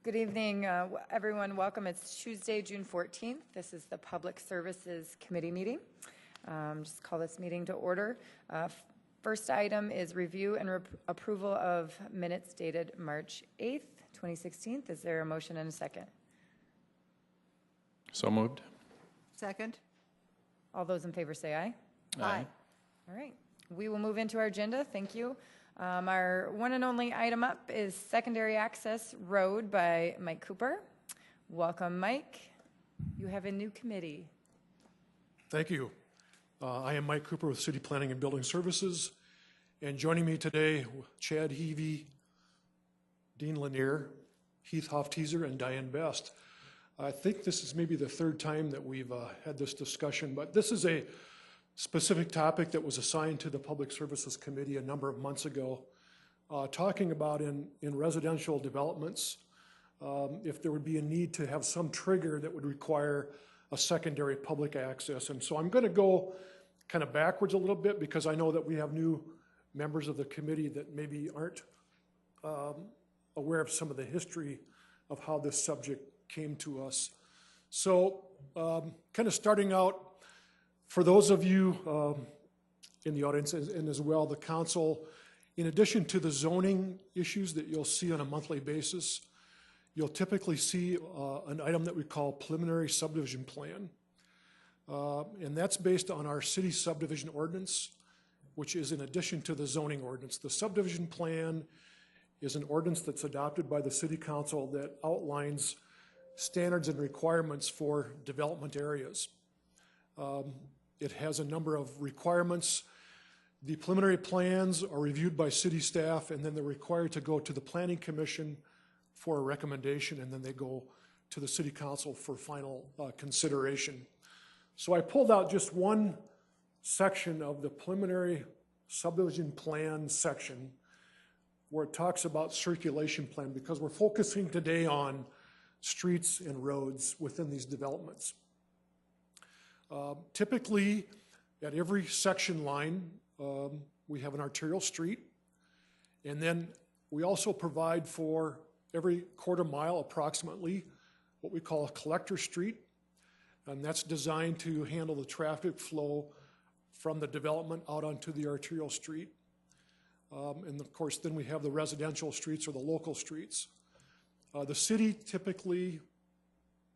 Good evening, everyone. Welcome. It's Tuesday, June 14th. This is the Public Services Committee meeting. Just call this meeting to order. First item is review and approval of minutes dated March 8th, 2016. Is there a motion and a second? So moved. Second. All those in favor say aye. Aye. All right. We will move into our agenda. Thank you. Our one and only item up is Secondary Access Road by Mike Cooper. Welcome, Mike. You have a new committee. Thank you. I am Mike Cooper with City Planning and Building Services, and joining me today, Chad Heavey, Dean Lanier, Heath Hofteaser, and Diane Best. I think this is maybe the third time that we've had this discussion, but this is a specific topic that was assigned to the Public Services Committee a number of months ago, talking about in residential developments, if there would be a need to have some trigger that would require a secondary public access. And so I'm going to go kind of backwards a little bit because I know that we have new members of the committee that maybe aren't aware of some of the history of how this subject came to us. So kind of starting out, for those of you in the audience and as well the council, in addition to the zoning issues that you'll see on a monthly basis, you'll typically see an item that we call preliminary subdivision plan. And that's based on our city subdivision ordinance, which is in addition to the zoning ordinance. The subdivision plan is an ordinance that's adopted by the city council that outlines standards and requirements for development areas. It has a number of requirements. The preliminary plans are reviewed by city staff, and then they're required to go to the Planning Commission for a recommendation, and then they go to the city council for final consideration. So I pulled out just one section of the preliminary subdivision plan section where it talks about circulation plan, because we're focusing today on streets and roads within these developments. Typically, at every section line, we have an arterial street, and then we also provide for every quarter mile approximately what we call a collector street, and that's designed to handle the traffic flow from the development out onto the arterial street. And of course, then we have the residential streets or the local streets. The city typically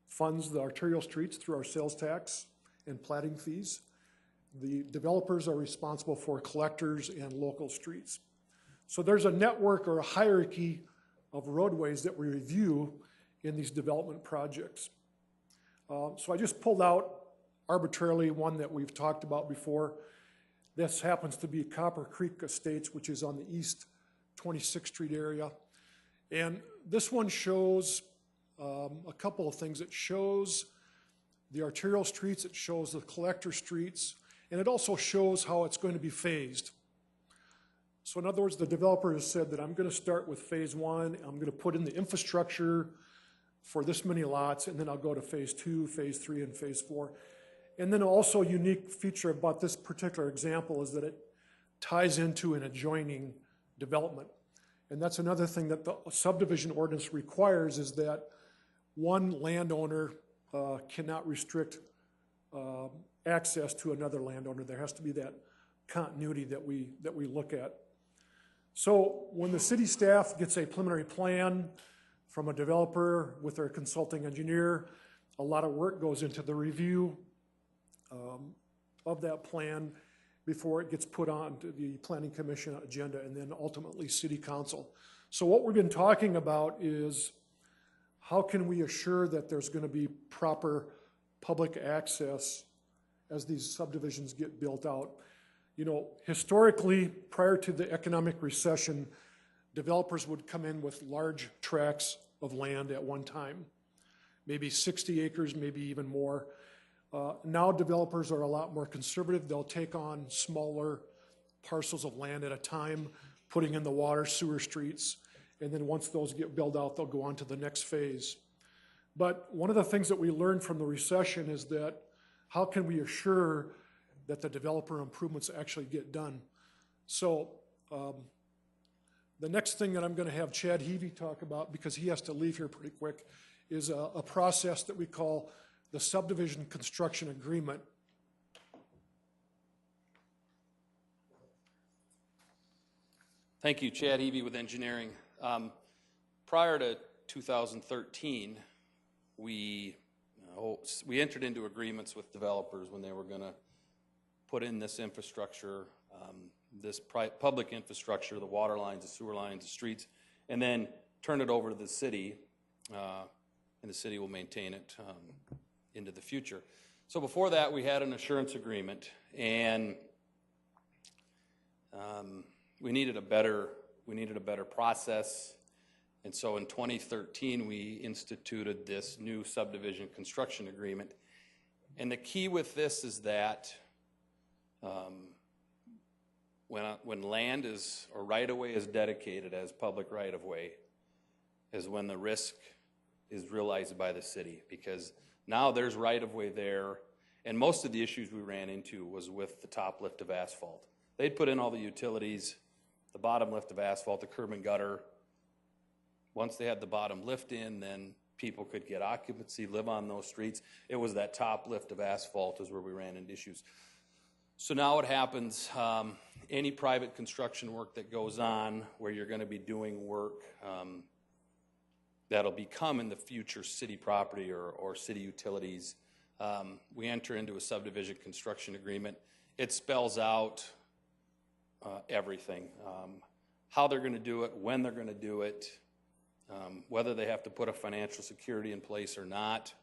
funds the arterial streets through our sales tax and platting fees. The developers are responsible for collectors and local streets. So there's a network or a hierarchy of roadways that we review in these development projects. So I just pulled out arbitrarily one that we've talked about before. This happens to be Copper Creek Estates, which is on the East 26th Street area. And this one shows a couple of things. It shows the arterial streets, it shows the collector streets, and it also shows how it's going to be phased. So in other words, the developer has said that I'm going to start with phase one, I'm going to put in the infrastructure for this many lots, and then I'll go to phase two, phase three, and phase four. And then also a unique feature about this particular example is that it ties into an adjoining development. And that's another thing that the subdivision ordinance requires, is that one landowner cannot restrict access to another landowner. There has to be that continuity that we look at. So when the city staff gets a preliminary plan from a developer with their consulting engineer, a lot of work goes into the review of that plan before it gets put on to the Planning Commission agenda and then ultimately City Council. So what we've been talking about is how can we assure that there's going to be proper public access as these subdivisions get built out. You know, historically, prior to the economic recession, developers would come in with large tracts of land at one time, maybe 60 acres, maybe even more. Now developers are a lot more conservative. They'll take on smaller parcels of land at a time, putting in the water, sewer streets, and then once those get built out, they'll go on to the next phase. But one of the things that we learned from the recession is that how can we assure that the developer improvements actually get done? So The next thing that I'm going to have Chad Heavey talk about, because he has to leave here pretty quick, is a process that we call the subdivision construction agreement. Thank you, Chad Heavey with engineering. Prior to 2013, we entered into agreements with developers when they were going to put in this infrastructure, this public infrastructure, the water lines, the sewer lines, the streets, and then turn it over to the city, and the city will maintain it into the future. So before that, we had an assurance agreement, and we needed a better process. And so in 2013, we instituted this new subdivision construction agreement. And the key with this is that when land is, or right-of-way is dedicated as public right-of-way, is when the risk is realized by the city, because now there's right-of-way there, and most of the issues we ran into was with the top lift of asphalt. They'd put in all the utilities, the bottom lift of asphalt, the curb and gutter. Once they had the bottom lift in, then people could get occupancy, live on those streets. It was that top lift of asphalt is where we ran into issues. So now what happens, any private construction work that goes on where you're going to be doing work that'll become in the future city property or city utilities, we enter into a subdivision construction agreement. It spells out everything, how they're going to do it, when they're going to do it, whether they have to put a financial security in place or not.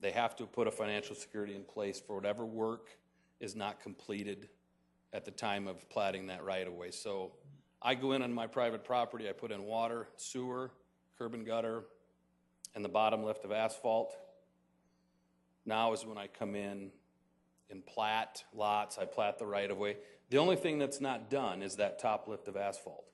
They have to put a financial security in place for whatever work is not completed at the time of platting that right-of-way. So I go in on my private property, I put in water, sewer, curb and gutter, and the bottom lift of asphalt. Now is when I come in and plat lots, I plat the right-of-way. The only thing that's not done is that top lift of asphalt.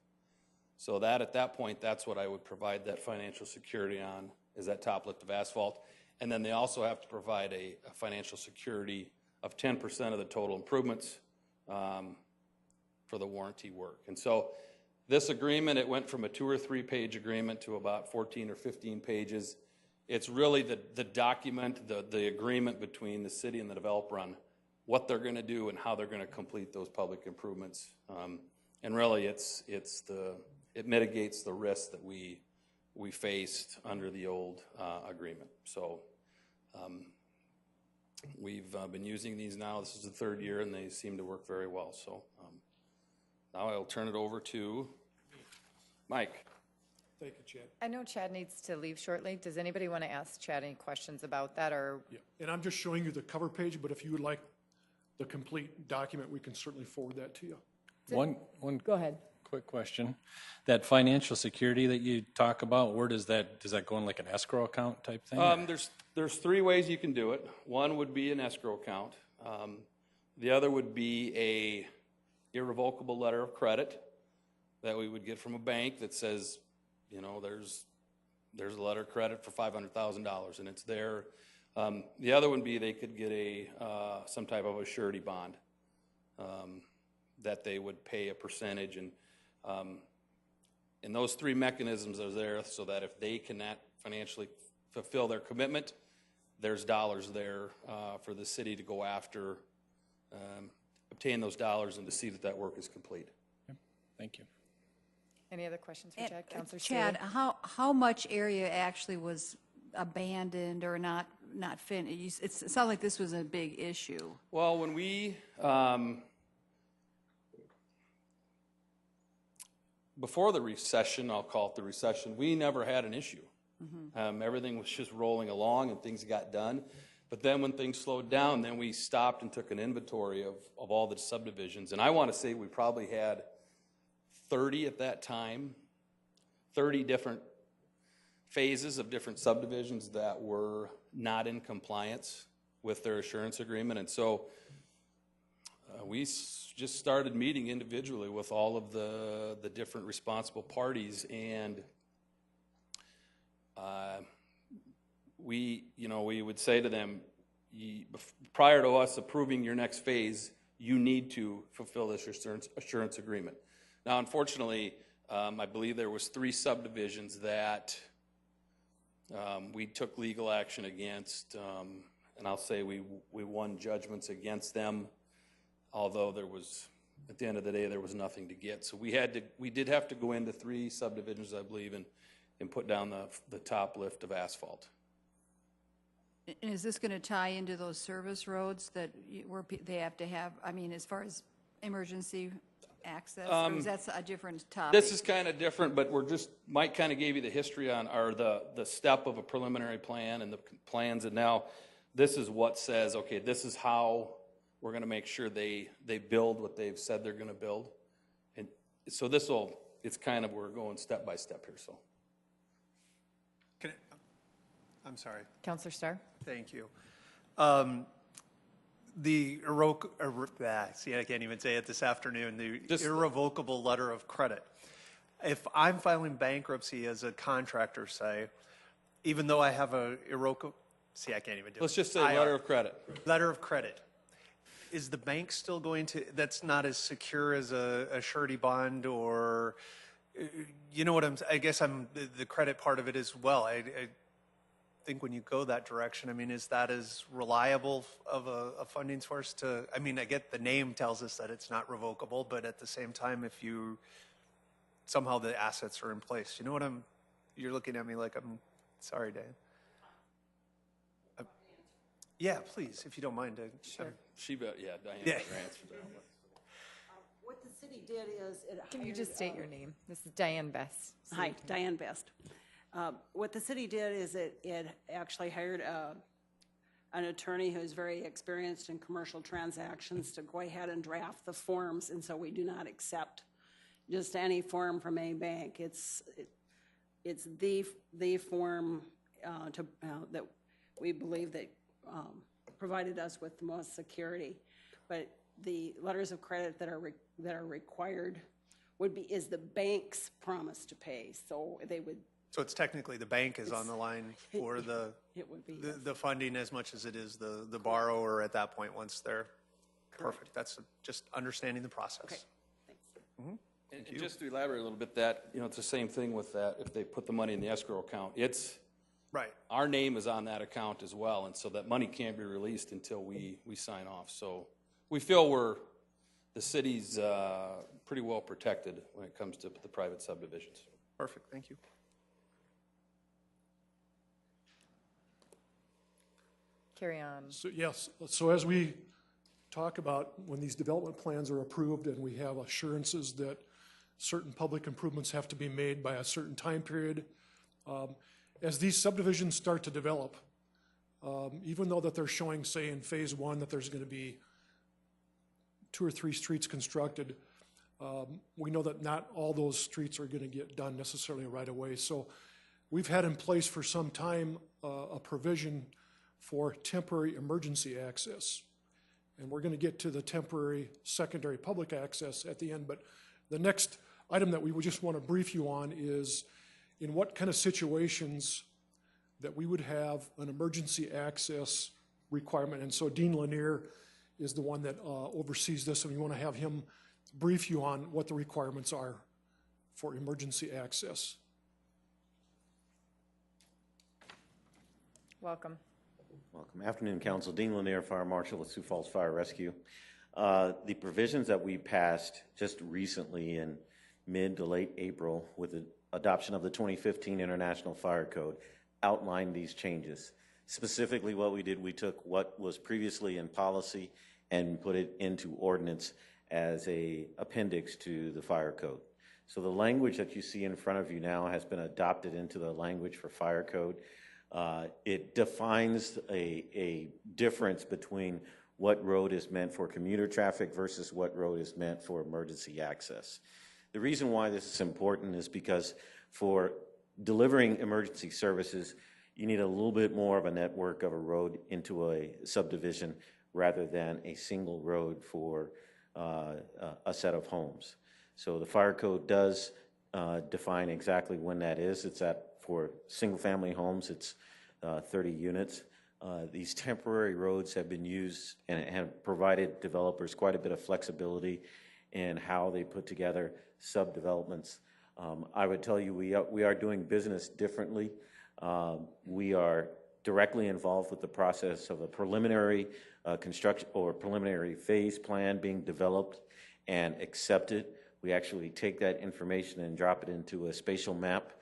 So that at that point, that's what I would provide that financial security on, is that top lift of asphalt. And then they also have to provide a financial security of 10% of the total improvements for the warranty work. And so this agreement, it went from a 2 or 3 page agreement to about 14 or 15 pages. It's really the document, the agreement between the city and the developer on what they're going to do and how they're going to complete those public improvements. And really, it mitigates the risk that we faced under the old agreement. So we've been using these now. This is the 3rd year, and they seem to work very well. So now I'll turn it over to Mike. Thank you, Chad. I know Chad needs to leave shortly. Does anybody want to ask Chad any questions about that, or? Yeah. And I'm just showing you the cover page, but if you would like the complete document, we can certainly forward that to you. One Go ahead. quick question. That financial security that you talk about, where does that go in like an escrow account type thing? There's 3 ways you can do it. One would be an escrow account. The other would be a irrevocable letter of credit that we would get from a bank that says, you know, there's a letter of credit for $500,000 and it's there. The other would be they could get some type of a surety bond that they would pay a percentage, and those 3 mechanisms are there so that if they cannot financially fulfill their commitment, there's dollars there for the city to go after, obtain those dollars, and to see that work is complete. Okay. Thank you. Any other questions for Chad? Counselor Chad, Staley? how much area actually was abandoned or not finished? It sounds like this was a big issue. Well, when we before the recession, I'll call it the recession, we never had an issue. Everything was just rolling along and things got done. But then when things slowed down, then we stopped and took an inventory of all the subdivisions. And I want to say we probably had 30 at that time, 30 different phases of different subdivisions that were not in compliance with their assurance agreement. And so we just started meeting individually with all of the different responsible parties, and we would say to them, prior to us approving your next phase, you need to fulfill this assurance agreement. Now, unfortunately, I believe there was 3 subdivisions that we took legal action against, and I'll say we won judgments against them, although there was, at the end of the day, there was nothing to get. So we did have to go into 3 subdivisions, I believe, and put down the top lift of asphalt. And is this going to tie into those service roads that where they have to have, I mean, as far as emergency access, or is that a different topic? This is kind of different, but Mike kind of gave you the history on, or the step of a preliminary plan and the plans, and now this is what says, okay, this is how we're going to make sure they build what they've said they're going to build. And so it's kind of, we're going step by step here, so. I'm sorry. Counselor Starr? Thank you. See, I can't even say it this afternoon, the irrevocable letter of credit. If I'm filing bankruptcy as a contractor, say, even though I have a irrevocable, see, I can't even do it. Let's just say letter of credit. Letter of credit. Is the bank still going to, that's not as secure as a surety bond, or, you know what I guess the credit part of it as well. I think when you go that direction, I mean, is that as reliable of a funding source to, I mean, I get the name tells us that it's not revocable, but at the same time, if you, somehow the assets are in place, you know what you're looking at me like I'm, sorry, Dan. Yeah, please, if you don't mind. Diane Yeah. answered that. What the city did is it Can you hired, just state your name? This is Diane Best. Hi, Diane Best. What the city did is it actually hired an attorney who's very experienced in commercial transactions to go ahead and draft the forms, and so we do not accept just any form from a bank. It's the form that we believe that provided us with the most security. But the letters of credit that are required is the bank's promise to pay. So they would. So it's technically the bank is on the line for the It would be. the funding as much as it is the borrower at that point once they're perfect. That's just understanding the process. Okay, thanks. And just to elaborate a little bit, that, it's the same thing with that, if they put the money in the escrow account, Right. our name is on that account as well, and so that money can't be released until we sign off. So we feel the city's pretty well protected when it comes to the private subdivisions. Perfect. Thank you. Carry on. So, yes, so as we talk about when these development plans are approved and we have assurances that certain public improvements have to be made by a certain time period, as these subdivisions start to develop, even though that they're showing, say, in phase 1 that there's going to be 2 or 3 streets constructed, we know that not all those streets are going to get done necessarily right away. So we've had in place for some time a provision for temporary emergency access. And we're going to get to the temporary secondary public access at the end. But the next item that we would just want to brief you on is in what kind of situations that we would have an emergency access requirement. And so Dean Lanier is the one that oversees this, and we want to have him brief you on what the requirements are for emergency access. Welcome. Welcome. Afternoon, Council. Dean Lanier, Fire Marshal with Sioux Falls Fire Rescue. The provisions that we passed just recently in mid to late April with the adoption of the 2015 International Fire Code outlined these changes. Specifically what we did, we took what was previously in policy and put it into ordinance as a appendix to the fire code. So the language that you see in front of you now has been adopted into the language for fire code. It defines a difference between what road is meant for commuter traffic versus what road is meant for emergency access. The reason why this is important is because for delivering emergency services, you need a little bit more of a network of a road into a subdivision rather than a single road for a set of homes. So the fire code does define exactly when that is. It's for single-family homes, it's 30 units. These temporary roads have been used and have provided developers quite a bit of flexibility in how they put together subdevelopments. I would tell you we are doing business differently. We are directly involved with the process of a preliminary construction or preliminary phase plan being developed and accepted. We actually take that information and drop it into a spatial map.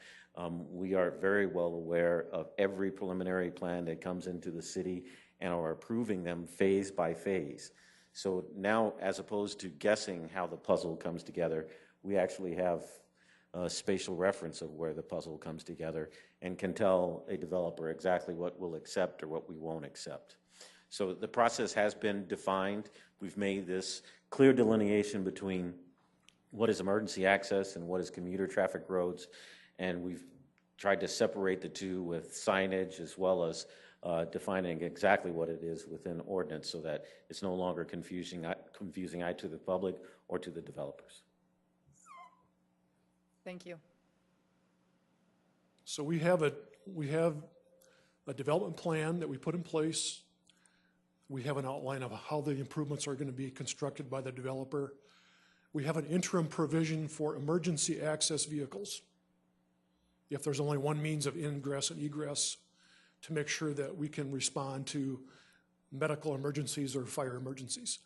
We are very well aware of every preliminary plan that comes into the city and are approving them phase by phase. So now, as opposed to guessing how the puzzle comes together, we actually have a spatial reference of where the puzzle comes together and can tell a developer exactly what we'll accept or what we won't accept. So the process has been defined. We've made this clear delineation between what is emergency access and what is commuter traffic roads, and we've tried to separate the two with signage as well as defining exactly what it is within ordinance so that it's no longer confusing to the public or to the developers. Thank you. So we have a development plan that we put in place. We have an outline of how the improvements are going to be constructed by the developer. We have an interim provision for emergency access vehicles, if there's only one means of ingress and egress, to make sure that we can respond to medical emergencies or fire emergencies.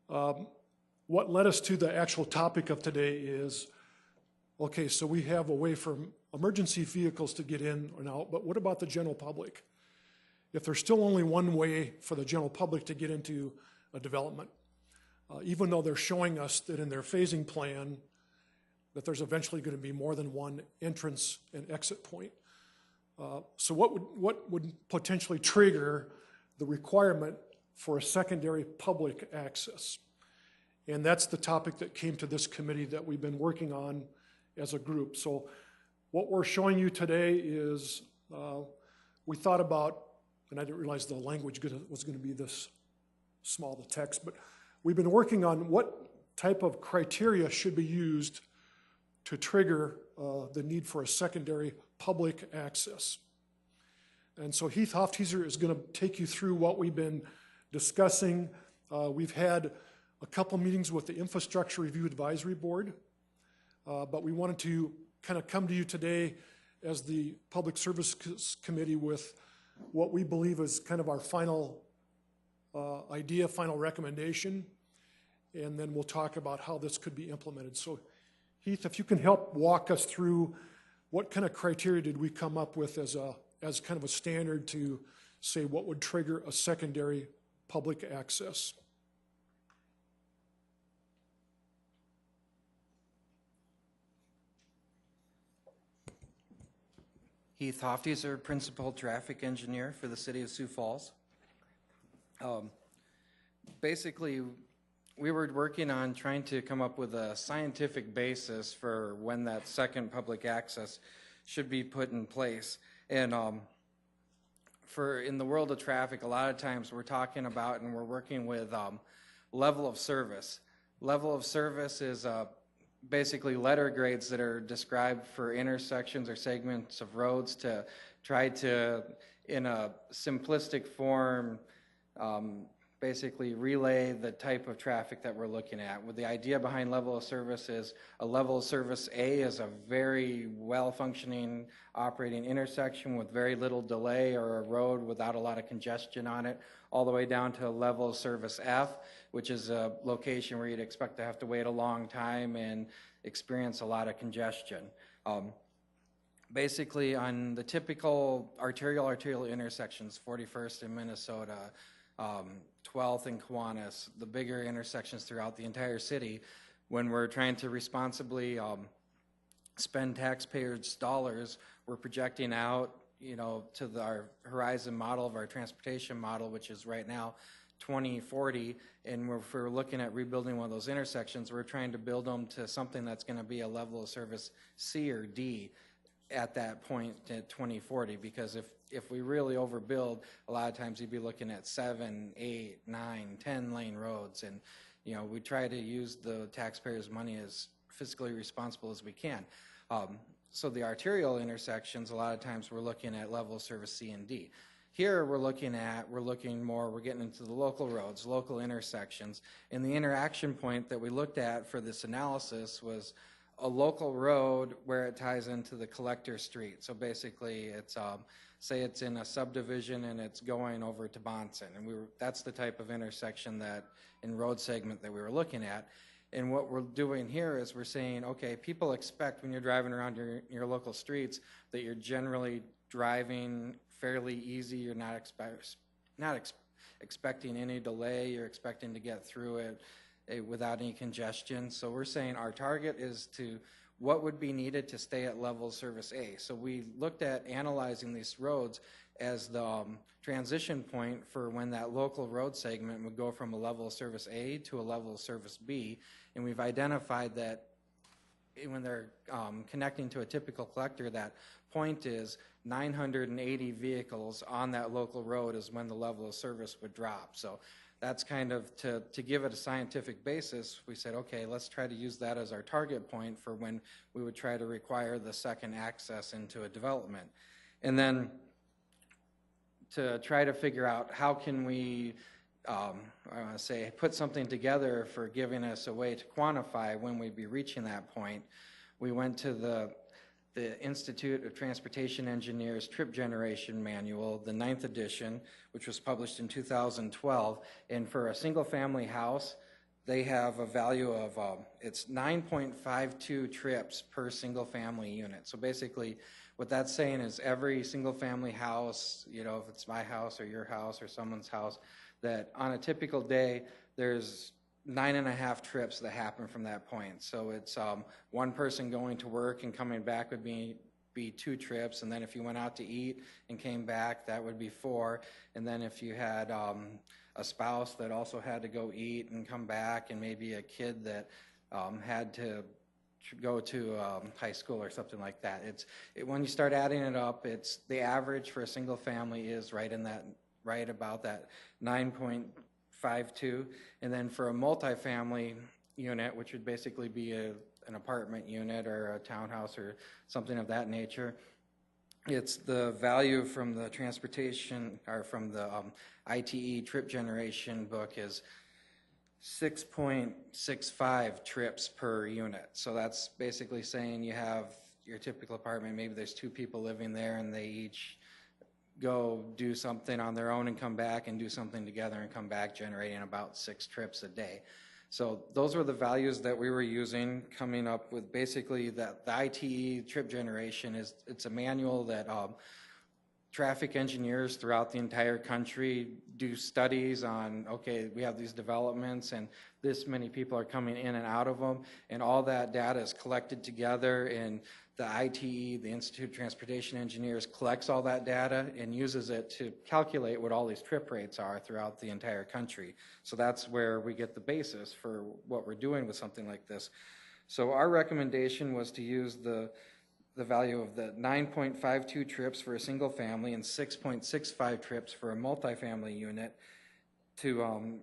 What led us to the actual topic of today is, okay, so we have a way for emergency vehicles to get in and out, but what about the general public? If there's still only one way for the general public to get into a development, even though they're showing us that in their phasing plan that there's eventually going to be more than one entrance and exit point. So what would potentially trigger the requirement for a secondary public access? And that's the topic that came to this committee that we've been working on as a group. So what we're showing you today is we thought about, and I didn't realize the language was going to be this small, the text, but we've been working on what type of criteria should be used to trigger the need for a secondary public access. And so Heath Hofteser is going to take you through what we've been discussing. We've had a couple meetings with the Infrastructure Review Advisory Board, but we wanted to kind of come to you today as the Public Services Committee with what we believe is kind of our final idea, final recommendation, and then we'll talk about how this could be implemented. So Heath, if you can help walk us through what kind of criteria did we come up with as kind of a standard to say what would trigger a secondary public access? Heath Hofteser, Principal Traffic Engineer for the City of Sioux Falls. Basically, we were working on trying to come up with a scientific basis for when that second public access should be put in place. And in the world of traffic, a lot of times we're talking about and we're working with level of service. Level of service is basically letter grades that are described for intersections or segments of roads to try to, in a simplistic form, basically relay the type of traffic that we're looking at. With the idea behind level of service is a level of service A is a very well-functioning operating intersection with very little delay, or a road without a lot of congestion on it, all the way down to a level of service F, which is a location where you'd expect to have to wait a long time and experience a lot of congestion. Basically, on the typical arterial intersections, 41st in Minnesota, 12th in Kiwanis, the bigger intersections throughout the entire city, when we're trying to responsibly spend taxpayers' dollars, we're projecting out, to our horizon model of our transportation model, which is right now 2040, and if we're looking at rebuilding one of those intersections, we're trying to build them to something that's going to be a level of service C or D at that point at 2040, because if we really overbuild, a lot of times you'd be looking at 7, 8, 9, 10 lane roads, and we try to use the taxpayers' money as fiscally responsible as we can. So the arterial intersections, a lot of times we're looking at level of service C and D. Here we're getting into the local roads, local intersections, and the interaction point that we looked at for this analysis was a local road where it ties into the collector street. So basically, it's, say it's in a subdivision and it's going over to Bonson. And that's the type of intersection that, in road segment that we were looking at. And what we're doing here is we're saying, okay, people expect when you're driving around your local streets that you're generally driving fairly easy. You're not expecting any delay. You're expecting to get through it without any congestion. So we're saying our target is to what would be needed to stay at level service A. So we looked at analyzing these roads as the transition point for when that local road segment would go from a level of service A to a level of service B. And we've identified that when they're connecting to a typical collector, that point is 980 vehicles on that local road is when the level of service would drop. So that's kind of to give it a scientific basis. We said, okay, let's try to use that as our target point for when we would try to require the second access into a development. And then to try to figure out how can we, I want to say, put something together for giving us a way to quantify when we'd be reaching that point. We went to the Institute of Transportation Engineers Trip Generation Manual, the 9th edition, which was published in 2012. And for a single-family house, they have a value of, it's 9.52 trips per single-family unit. So basically, what that's saying is every single-family house, you know, if it's my house or your house or someone's house, that on a typical day, there's 9.5 trips that happen from that point. So it's one person going to work and coming back would be 2 trips, and then if you went out to eat and came back, that would be 4. And then if you had a spouse that also had to go eat and come back, and maybe a kid that had to go to high school or something like that. When you start adding it up, it's the average for a single family is right about that 9.52, and then for a multifamily unit, which would basically be an apartment unit or a townhouse or something of that nature, it's the value from the transportation or from the ITE trip generation book is 6.65 trips per unit. So that's basically saying you have your typical apartment, maybe there's 2 people living there and they each go do something on their own and come back and do something together and come back, generating about 6 trips a day. So those were the values that we were using, coming up with basically that the ITE trip generation it's a manual that traffic engineers throughout the entire country do studies on, okay, we have these developments and this many people are coming in and out of them, and all that data is collected together, and the ITE, the Institute of Transportation Engineers, collects all that data and uses it to calculate what all these trip rates are throughout the entire country. So that's where we get the basis for what we're doing with something like this. So our recommendation was to use the value of the 9.52 trips for a single family and 6.65 trips for a multifamily unit to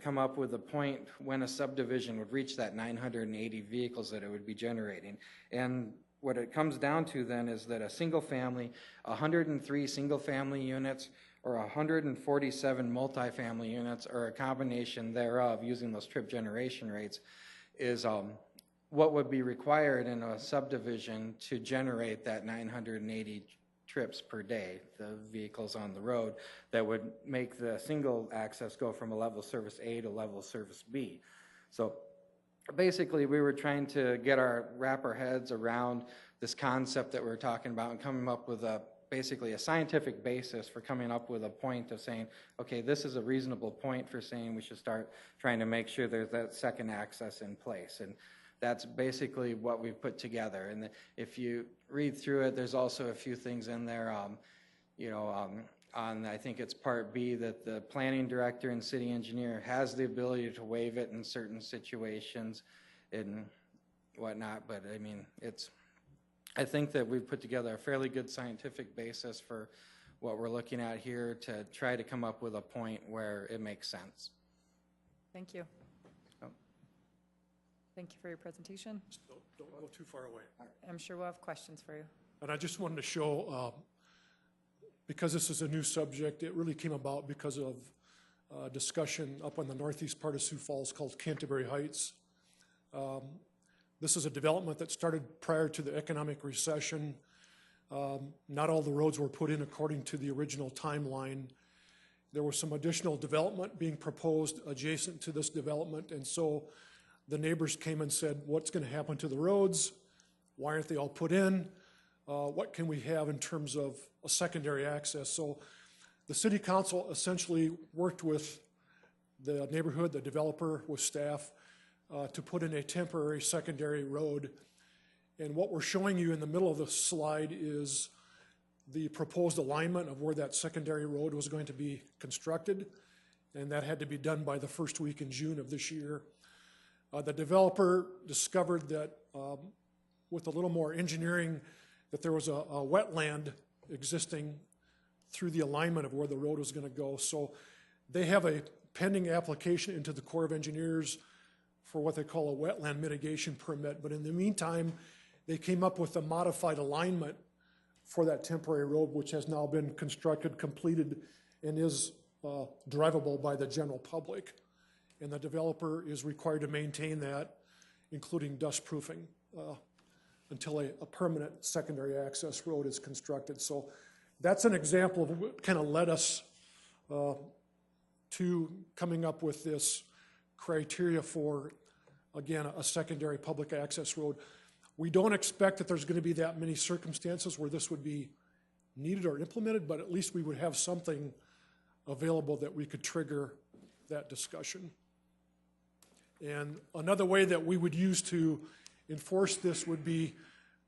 come up with a point when a subdivision would reach that 980 vehicles that it would be generating. And what it comes down to then is that a single family, 103 single family units or 147 multifamily units or a combination thereof using those trip generation rates is what would be required in a subdivision to generate that 980 trips per day, the vehicles on the road, that would make the single access go from a level service A to level service B. So basically we were trying to wrap our heads around this concept that we're talking about and coming up with basically a scientific basis for coming up with a point of saying, okay, this is a reasonable point for saying we should start trying to make sure there's that second access in place. And that's basically what we've put together. And if you read through it, there's also a few things in there, on I think it's part B, that the planning director and city engineer has the ability to waive it in certain situations and whatnot. But I mean, I think that we've put together a fairly good scientific basis for what we're looking at here to try to come up with a point where it makes sense. Thank you. Thank you for your presentation. Just don't go too far away. I'm sure we'll have questions for you. And I just wanted to show, because this is a new subject, it really came about because of discussion up on the northeast part of Sioux Falls called Canterbury Heights. This is a development that started prior to the economic recession. Not all the roads were put in according to the original timeline. There was some additional development being proposed adjacent to this development, and so the neighbors came and said, what's going to happen to the roads? Why aren't they all put in? What can we have in terms of a secondary access? So the city council essentially worked with the neighborhood, the developer, with staff to put in a temporary secondary road. And what we're showing you in the middle of the slide is the proposed alignment of where that secondary road was going to be constructed, and that had to be done by the first week in June of this year. The developer discovered that with a little more engineering, that there was a wetland existing through the alignment of where the road was going to go. So they have a pending application into the Corps of Engineers for what they call a wetland mitigation permit. But in the meantime, they came up with a modified alignment for that temporary road, which has now been constructed, completed, and is drivable by the general public. And the developer is required to maintain that, including dust proofing, until a permanent secondary access road is constructed. So that's an example of what kind of led us to coming up with this criteria for, again, a secondary public access road. We don't expect that there's going to be that many circumstances where this would be needed or implemented, but at least we would have something available that we could trigger that discussion. And another way that we would use to enforce this would be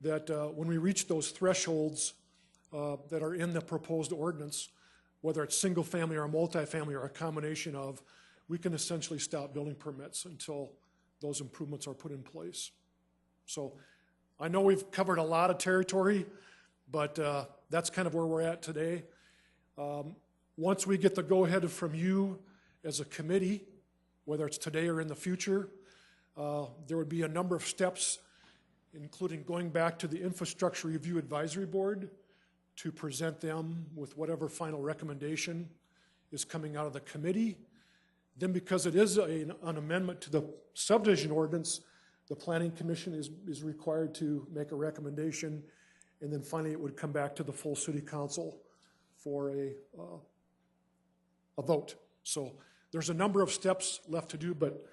that when we reach those thresholds that are in the proposed ordinance, whether it's single family or multifamily or a combination of, we can essentially stop building permits until those improvements are put in place. So I know we've covered a lot of territory, but that's kind of where we're at today. Once we get the go-ahead from you as a committee, whether it's today or in the future, there would be a number of steps, including going back to the Infrastructure Review Advisory Board to present them with whatever final recommendation is coming out of the committee. Then, because it is an amendment to the subdivision ordinance, the Planning Commission is required to make a recommendation, and then finally it would come back to the full City Council for a vote. So there's a number of steps left to do, but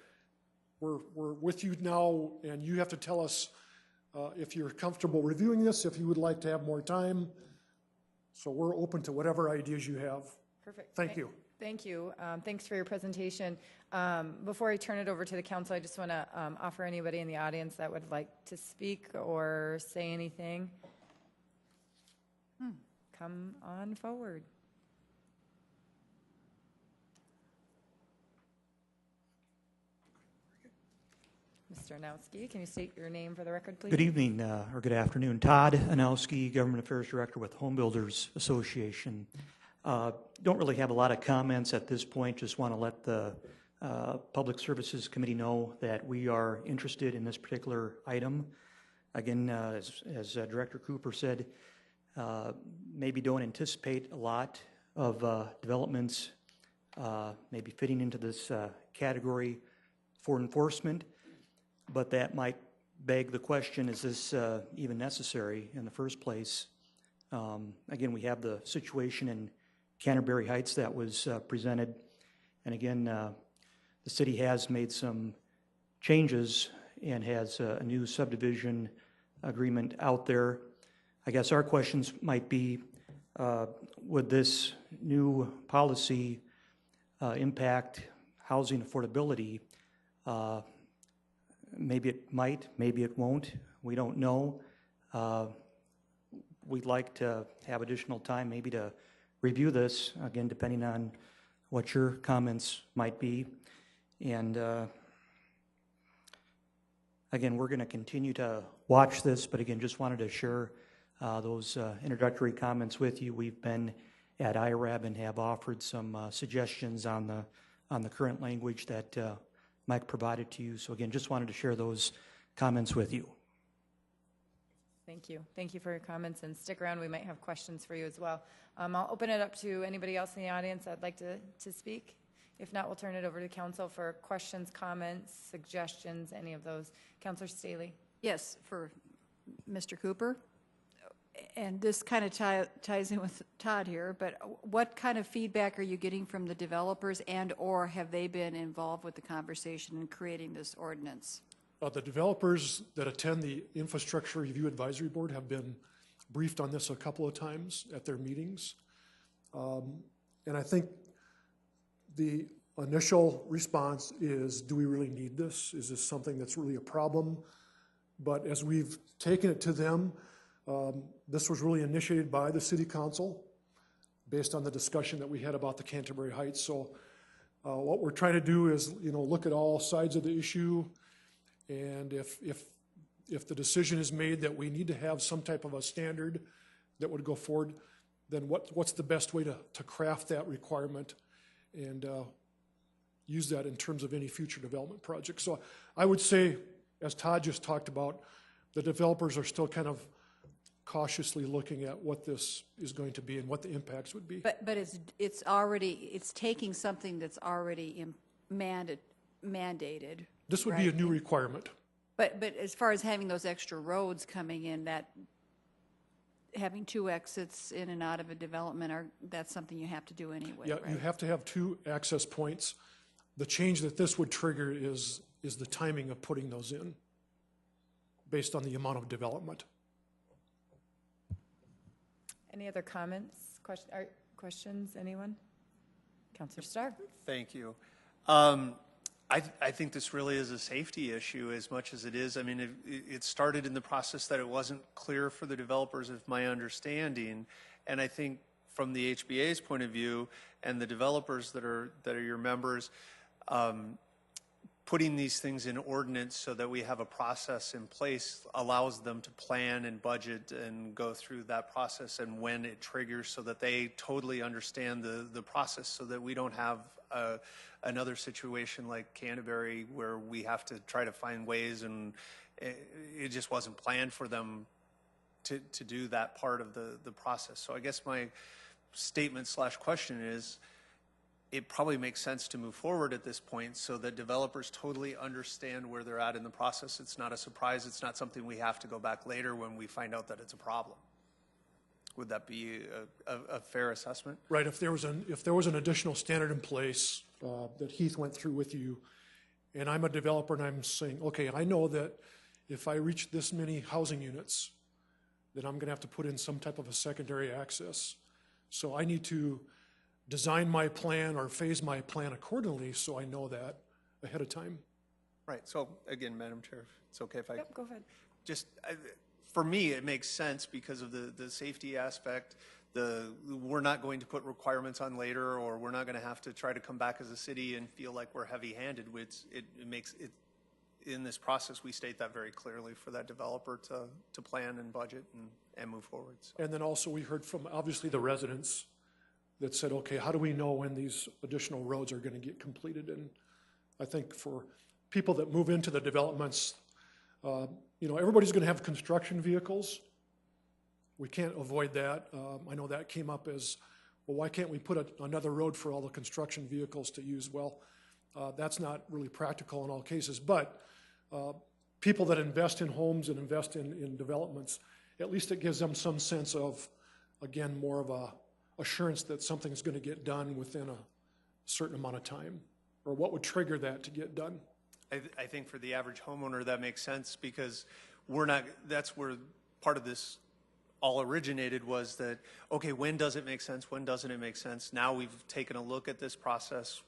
we're with you now, and you have to tell us if you're comfortable reviewing this, if you would like to have more time. So we're open to whatever ideas you have. Perfect. Thank you. Thank you. Thanks for your presentation. Before I turn it over to the council, I just want to offer anybody in the audience that would like to speak or say anything. Come on forward. Mr. Anowski, can you state your name for the record, please? Good evening, or good afternoon. Todd Anowski, Government Affairs Director with Home Builders Association. Don't really have a lot of comments at this point. Just want to let the Public Services Committee know that we are interested in this particular item. Again, as Director Cooper said, maybe don't anticipate a lot of developments maybe fitting into this category for enforcement, but that might beg the question, is this even necessary in the first place? Again, we have the situation in Canterbury Heights that was presented, and again, the city has made some changes and has a new subdivision agreement out there. I guess our questions might be, would this new policy impact housing affordability? Maybe it might, maybe it won't. We don't know. We'd like to have additional time maybe to review this, again, depending on what your comments might be. And again, we're going to continue to watch this, but again, just wanted to share those introductory comments with you. We've been at IRAB and have offered some suggestions on the current language that Mike provided to you. So again, just wanted to share those comments with you. Thank you. Thank you for your comments, and stick around. We might have questions for you as well. I'll open it up to anybody else in the audience that'd like to speak. If not, we'll turn it over to council for questions, comments, suggestions, any of those. Councilor Staley. Yes, for Mr. Cooper. And this kind of ties in with Todd here, but what kind of feedback are you getting from the developers, and/or have they been involved with the conversation in creating this ordinance? The developers that attend the Infrastructure Review Advisory Board have been briefed on this a couple of times at their meetings. And I think the initial response is, do we really need this? Is this something that's really a problem? But as we've taken it to them, this was really initiated by the City Council based on the discussion that we had about the Canterbury Heights. So what we're trying to do is, look at all sides of the issue, and if the decision is made that we need to have some type of a standard that would go forward, then what's the best way to craft that requirement and use that in terms of any future development project. So I would say, as Todd just talked about, the developers are still kind of cautiously looking at what this is going to be and what the impacts would be. But it's taking something that's already mandated. This would be a new requirement. But as far as having those extra roads coming in, that having 2 exits in and out of a development, that's something you have to do anyway, Yeah, right? you have to have 2 access points. The change that this would trigger is the timing of putting those in based on the amount of development. Any other comments, questions, anyone? Counselor Starr? Thank you. I think this really is a safety issue as much as it is. I mean, it started in the process that it wasn't clear for the developers, of my understanding. And I think from the HBA's point of view and the developers that are your members, putting these things in ordinance so that we have a process in place allows them to plan and budget and go through that process and when it triggers so that they totally understand the process so that we don't have another situation like Canterbury where we have to try to find ways and it just wasn't planned for them to do that part of the process. So I guess my statement/question is, it probably makes sense to move forward at this point so that developers totally understand where they're at in the process. It's not a surprise. It's not something we have to go back later when we find out that it's a problem. Would that be a fair assessment? Right. If there was an additional standard in place that Heath went through with you, and I'm a developer and I'm saying, okay, I know that if I reach this many housing units, then I'm going to have to put in some type of a secondary access. So I need to design my plan or phase my plan accordingly so I know that ahead of time. Right. So again, Madam Chair, if it's okay if I... Yep, go ahead. Just, for me, it makes sense because of the safety aspect. We're not going to put requirements on later, or we're not going to have to try to come back as a city and feel like we're heavy-handed. It makes it, in this process, we state that very clearly for that developer to plan and budget and move forward. So. And then also we heard from, obviously, the residents that said, okay, how do we know when these additional roads are going to get completed? And I think for people that move into the developments, everybody's going to have construction vehicles. We can't avoid that. I know that came up as, well, why can't we put another road for all the construction vehicles to use? Well, that's not really practical in all cases, but people that invest in homes and invest in developments, at least it gives them some sense of, again, more of a assurance that something's going to get done within a certain amount of time, or what would trigger that to get done. I think for the average homeowner that makes sense because that's where part of this all originated was that, okay, when does it make sense? When doesn't it make sense? Now we've taken a look at this process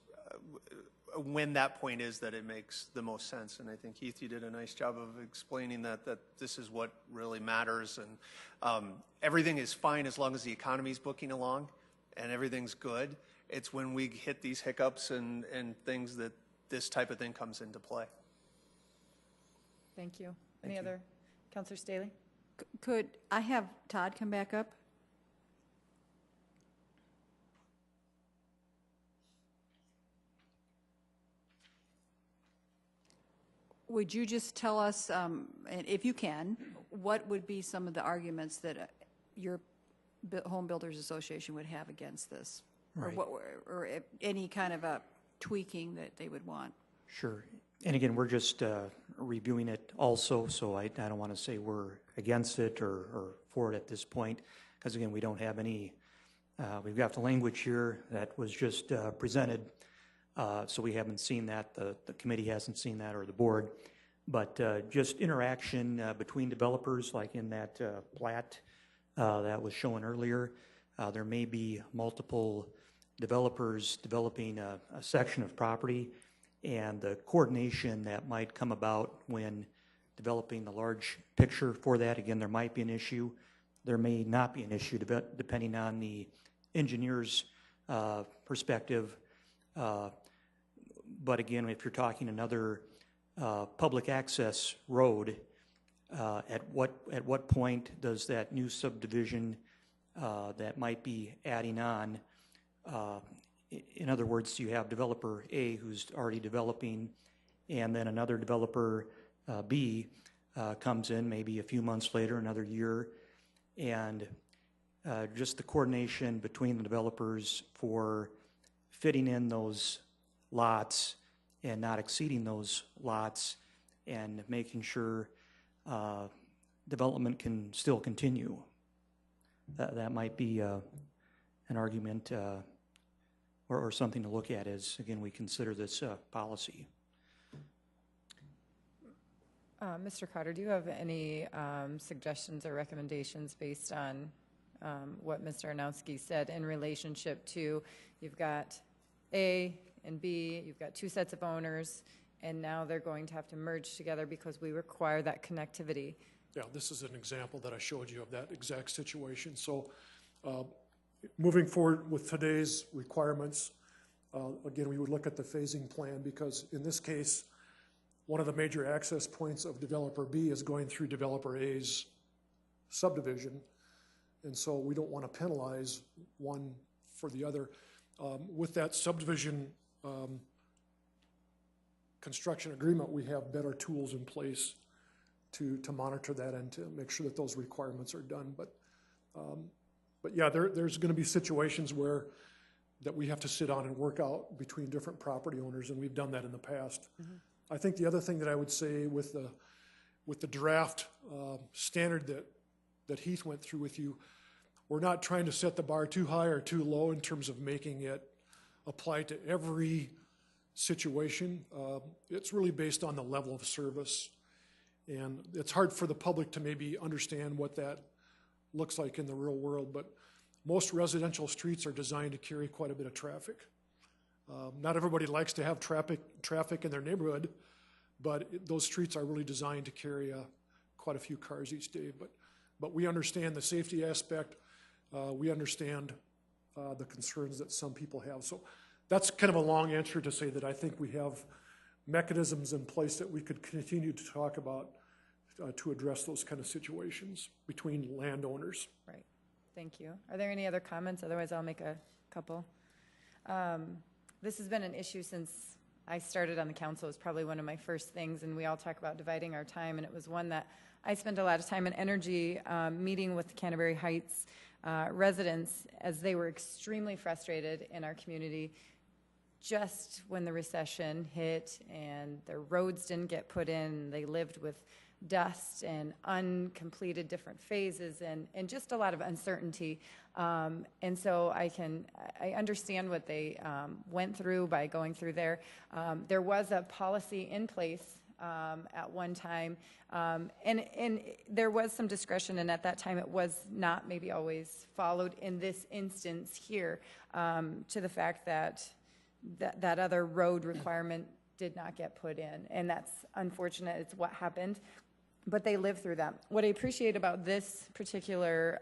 when that point is that it makes the most sense. And I think, Heath, you did a nice job of explaining that this is what really matters. And everything is fine as long as the economy's booking along and everything's good. It's when we hit these hiccups and things that this type of thing comes into play. Thank you. Any other? Counselor Staley? Could I have Todd come back up? Would you just tell us, and if you can, what would be some of the arguments that your Home Builders Association would have against this? Right. Or any kind of a tweaking that they would want? Sure. And again, we're just reviewing it also, so I don't want to say we're against it or for it at this point, because again, we don't have any, we've got the language here that was just presented, so we haven't seen that, the committee hasn't seen that, or the board, but just interaction between developers, like in that plat that was shown earlier. There may be multiple developers developing a section of property, and the coordination that might come about when developing the large picture for that. Again, there might be an issue. There may not be an issue depending on the engineer's perspective. But again, if you're talking another public access road, at what point does that new subdivision that might be adding on, in other words, you have developer A who's already developing, and then another developer B comes in maybe a few months later, another year, and just the coordination between the developers for fitting in those lots and not exceeding those lots and making sure development can still continue. That might be an argument or something to look at as, again, we consider this policy. Mr. Cotter, do you have any suggestions or recommendations based on what Mr. Arnowski said in relationship to, you've got A and B, you've got two sets of owners, and now they're going to have to merge together because we require that connectivity? Yeah, this is an example that I showed you of that exact situation. So moving forward with today's requirements, again, we would look at the phasing plan, because in this case, one of the major access points of developer B is going through developer A's subdivision. And so we don't want to penalize one for the other. With that subdivision construction agreement, we have better tools in place to monitor that and to make sure that those requirements are done. But yeah, there's going to be situations where that we have to sit on and work out between different property owners, and we've done that in the past. Mm-hmm. I think the other thing that I would say with the draft standard that Heath went through with you, we're not trying to set the bar too high or too low in terms of making it apply to every situation. It's really based on the level of service. And it's hard for the public to maybe understand what that looks like in the real world, but most residential streets are designed to carry quite a bit of traffic. Not everybody likes to have traffic in their neighborhood, but those streets are really designed to carry quite a few cars each day. But we understand the safety aspect. We understand the concerns that some people have. So that's kind of a long answer to say that I think we have mechanisms in place that we could continue to talk about to address those kind of situations between landowners. Right. Thank you. Are there any other comments? Otherwise, I'll make a couple. This has been an issue since I started on the council. It was probably one of my first things, and we all talk about dividing our time, and it was one that I spent a lot of time and energy meeting with the Canterbury Heights residents as they were extremely frustrated in our community just when the recession hit and their roads didn't get put in. They lived with dust and uncompleted different phases and just a lot of uncertainty. And so I understand what they went through by going through there. There was a policy in place at one time, and there was some discretion, and at that time it was not maybe always followed in this instance here, to the fact that that other road requirement did not get put in, and that's unfortunate. It's what happened, but they lived through that. What I appreciate about this particular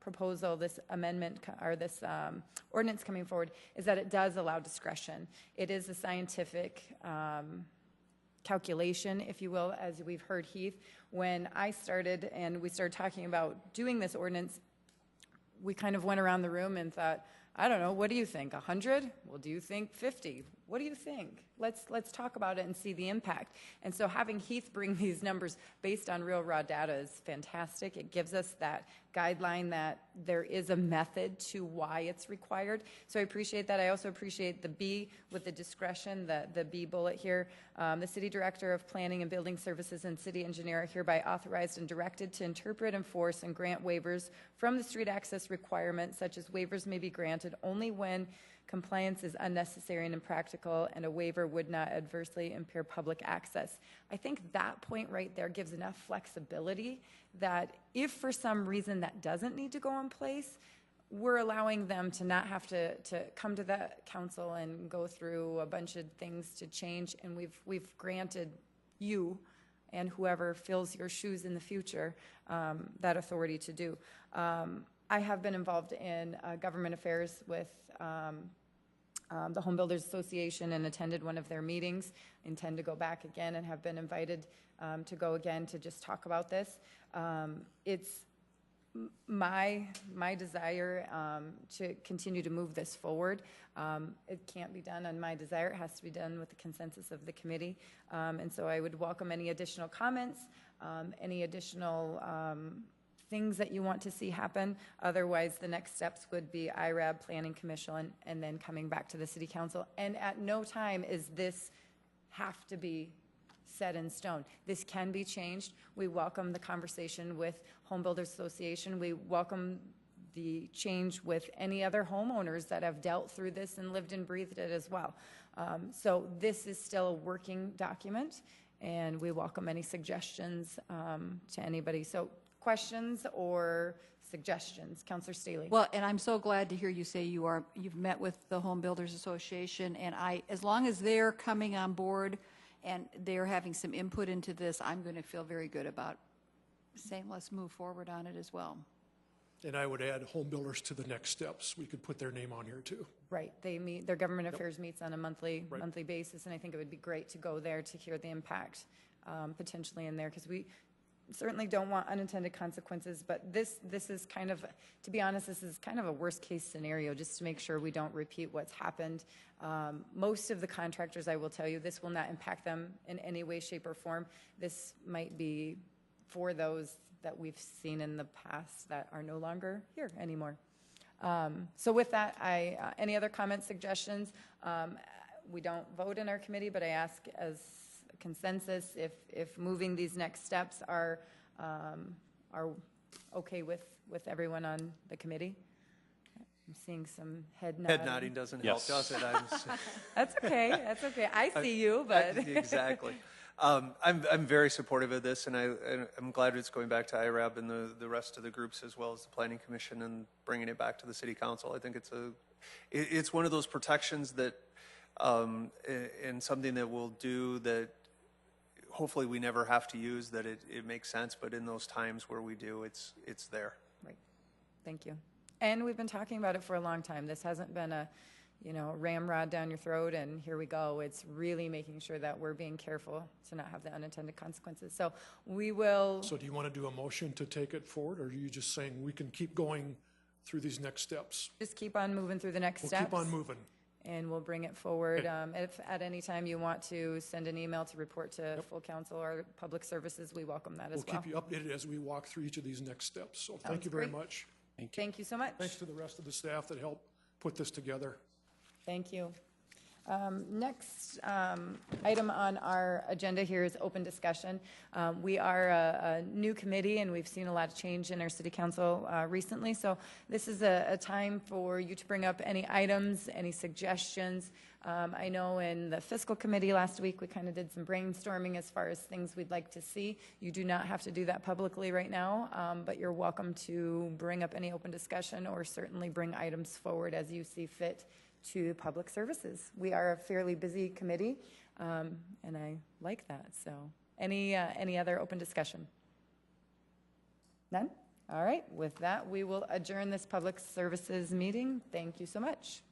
proposal, this amendment, or this ordinance coming forward, is that it does allow discretion. It is a scientific calculation, if you will, as we've heard Heath. When I started and we started talking about doing this ordinance, we kind of went around the room and thought, I don't know, what do you think, 100? Well, do you think 50? What do you think? Let's talk about it and see the impact. And so having Heath bring these numbers based on real raw data is fantastic. It gives us that guideline that there is a method to why it's required. So I appreciate that. I also appreciate the B with the discretion, the B bullet here. The City Director of Planning and Building Services and City Engineer are hereby authorized and directed to interpret, enforce, and grant waivers from the street access requirements. Such as waivers may be granted only when compliance is unnecessary and impractical, and a waiver would not adversely impair public access. I think that point right there gives enough flexibility that if for some reason that doesn't need to go in place, we're allowing them to not have to come to the council and go through a bunch of things to change, and we've granted you and whoever fills your shoes in the future that authority to do. I have been involved in government affairs with the Home Builders Association and attended one of their meetings. Intend to go back again and have been invited to go again to just talk about this. It's my desire to continue to move this forward. It can't be done on my desire. It has to be done with the consensus of the committee. And so I would welcome any additional comments, any additional things that you want to see happen. Otherwise, the next steps would be IRAB, Planning Commission, and then coming back to the City Council. And at no time is this have to be set in stone. This can be changed. We welcome the conversation with Home Builders Association. We welcome the change with any other homeowners that have dealt through this and lived and breathed it as well. So this is still a working document, and we welcome any suggestions to anybody. So questions or suggestions? Councilor Staley. Well, and I'm so glad to hear you say you've met with the Home Builders Association, and as long as they're coming on board and they're having some input into this, I'm going to feel very good about saying let's move forward on it as well. And I would add home builders to the next steps. We could put their name on here too. Right, they meet, their government affairs meets on a monthly basis, and I think it would be great to go there to hear the impact potentially in there, because we certainly don't want unintended consequences, but this is kind of, to be honest, this is kind of a worst case scenario, just to make sure we don't repeat what's happened. Most of the contractors, I will tell you, this will not impact them in any way, shape, or form. This might be for those that we've seen in the past that are no longer here anymore. So with that, any other comments, suggestions? We don't vote in our committee, but I ask as consensus if moving these next steps are okay with everyone on the committee. I'm seeing some head nodding. Head nodding doesn't help, does it? That's okay. That's okay. I see you, but exactly. I'm very supportive of this, and I'm glad it's going back to IRAB and the rest of the groups, as well as the Planning Commission, and bringing it back to the City Council. I think it's one of those protections that and something that we'll do that hopefully we never have to use, that it makes sense, but in those times where we do, it's there. Right. Thank you. And we've been talking about it for a long time. This hasn't been a ramrod down your throat and here we go. It's really making sure that we're being careful to not have the unintended consequences. So we will. So do you want to do a motion to take it forward, or are you just saying we can keep going through these next steps? Just keep on moving through the next steps. We'll keep on moving. And we'll bring it forward. If at any time you want to send an email to report to full council or public services, we welcome that as well. We'll keep you updated as we walk through each of these next steps. So thank you very much. Thank you so much. Thanks to the rest of the staff that helped put this together. Thank you. Next item on our agenda here is open discussion. We are a new committee, and we've seen a lot of change in our city council recently. So this is a time for you to bring up any items, any suggestions. I know in the fiscal committee last week, we kind of did some brainstorming as far as things we'd like to see. You do not have to do that publicly right now, but you're welcome to bring up any open discussion or certainly bring items forward as you see fit to public services. We are a fairly busy committee, and I like that. So any other open discussion? None? All right, with that, we will adjourn this public services meeting. Thank you so much.